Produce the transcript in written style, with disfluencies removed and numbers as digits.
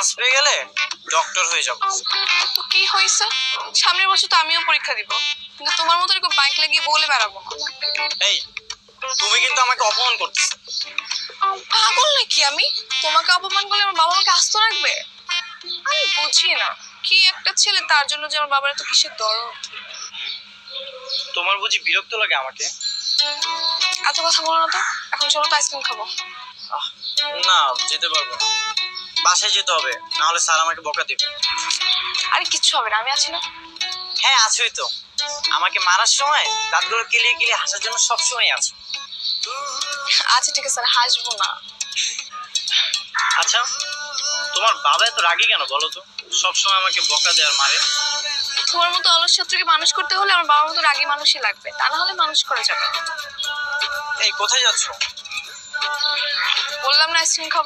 Chance পেয়ে গেলে doctor হয়ে যাব। তো কি হয়েছে? সামনের বছর তো আমিও পরীক্ষা দিব, কিন্তু তোমার মতো এরকম বাইক লাগিয়ে বলে বেড়াবো না। এই তুমি কিন্তু আমাকে অপমান করতেছো। পাগল নাকি আমি? তোমাকে অপমান করলে আমার বাবা আমাকে আস্ত রাখবে? আমি বুঝি না কি একটা ছেলে, তার জন্য যে আমার বাবার এত কিসের দরদ। তোমার বুঝি বিরক্ত লাগে আমাকে? এত কথা বলো না তো, এখন চলো তো আইসক্রিম খাবো। না, যেতে পারবো না, বাসায় যেতে হবে, না হলে স্যার আমাকে বকা দিবে। আরে কিচ্ছু হবে না, আমি আছি না। হ্যাঁ আছোই তো, আমাকে মারার সময় দাঁতগুলো কিলিয়ে কিলিয়ে হাসার জন্য সবসময় আছো। আচ্ছা ঠিক আছে, আর হাসবো না। আচ্ছা, তোমার বাবা এত রাগী কেন বলো তো? সবসময় আমাকে বকা দেয় আর মারে। তোমার মতো অলস ছাত্রকে মানুষ করতে হলে আমার বাবার মতো রাগী মানুষই লাগবে, তা না হলে মানুষ করা যাবে না। এই কোথায় যাচ্ছো? বললাম না আইসক্রিম খাবো।